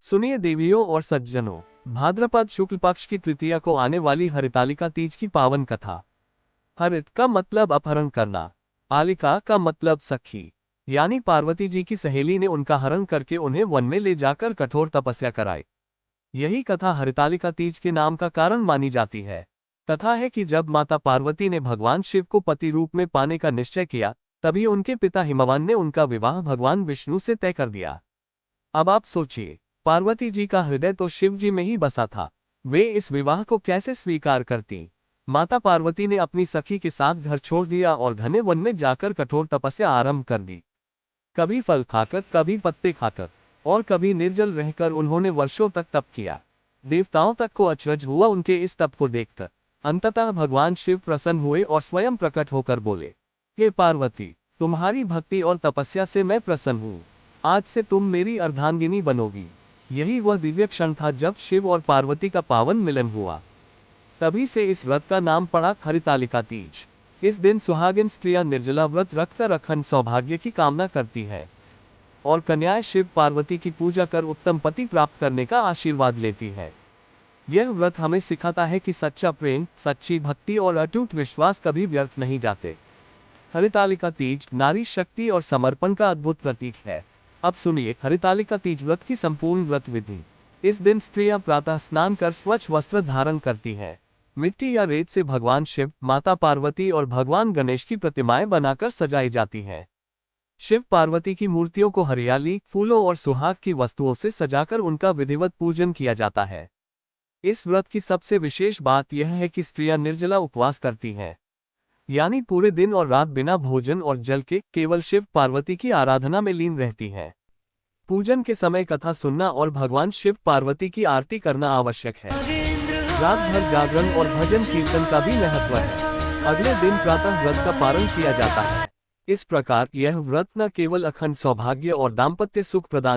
सुनिए देवियों और सज्जनों, भाद्रपद शुक्ल पक्ष की तृतीया को आने वाली हरितालिका तीज की पावन कथा। हरित का मतलब अपहरण करना, आलिका का मतलब सखी, यानी पार्वती जी की सहेली ने उनका हरण करके उन्हें वन में ले जाकर कठोर तपस्या कराई। यही कथा हरितालिका तीज के नाम का कारण मानी जाती है। कथा है कि जब माता पार्वती ने भगवान शिव को पति रूप में पाने का निश्चय किया, तभी उनके पिता हिमवान ने उनका विवाह भगवान विष्णु से तय कर दिया। अब आप सोचिए, पार्वती जी का हृदय तो शिव जी में ही बसा था, वे इस विवाह को कैसे स्वीकार करती। माता पार्वती ने अपनी सखी के साथ घर छोड़ दिया और घने वन में जाकर कठोर तपस्या आरंभ कर दी। कभी फल खाकर, कभी पत्ते खाकर और कभी निर्जल रहकर उन्होंने वर्षों तक तप किया। देवताओं तक को अचरज हुआ उनके इस तप को देखकर। अंततः भगवान शिव प्रसन्न हुए और स्वयं प्रकट होकर बोले, हे पार्वती, तुम्हारी भक्ति और तपस्या से मैं प्रसन्न हूँ। आज से तुम मेरी अर्धांगिनी बनोगी। यही वह दिव्य क्षण था जब शिव और पार्वती का पावन मिलन हुआ। तभी से इस व्रत का नाम पड़ा हरितालिका तीज। इस दिन सुहागिन स्त्रियां निर्जला व्रत रखकर अखंड सौभाग्य की कामना करती है और कन्याएं शिव पार्वती की पूजा कर उत्तम पति प्राप्त करने का आशीर्वाद लेती है। यह व्रत हमें सिखाता है कि सच्चा प्रेम, सच्ची भक्ति और अटूट विश्वास कभी व्यर्थ नहीं जाते। हरितालिका तीज नारी शक्ति और समर्पण का अद्भुत प्रतीक है। अब सुनिए हरितालिका तीज व्रत की संपूर्ण व्रत विधि। इस दिन स्त्रियां प्रातः स्नान कर स्वच्छ वस्त्र धारण करती हैं। मिट्टी या रेत से भगवान शिव, माता पार्वती और भगवान गणेश की प्रतिमाएं बनाकर सजाई जाती हैं। शिव पार्वती की मूर्तियों को हरियाली, फूलों और सुहाग की वस्तुओं से सजाकर उनका विधिवत पूजन किया जाता है। इस व्रत की सबसे विशेष बात यह है कि स्त्रियां निर्जला उपवास करती हैं, यानी पूरे दिन और रात बिना भोजन और जल के केवल शिव पार्वती की आराधना में लीन रहती हैं। पूजन के समय कथा सुनना और भगवान शिव पार्वती की आरती करना आवश्यक है। रात भर जागरण और भजन कीर्तन का भी महत्व है। अगले दिन प्रातः व्रत का पारण किया जाता है। इस प्रकार यह व्रत न केवल अखंड सौभाग्य और दाम्पत्य सुख प्रदान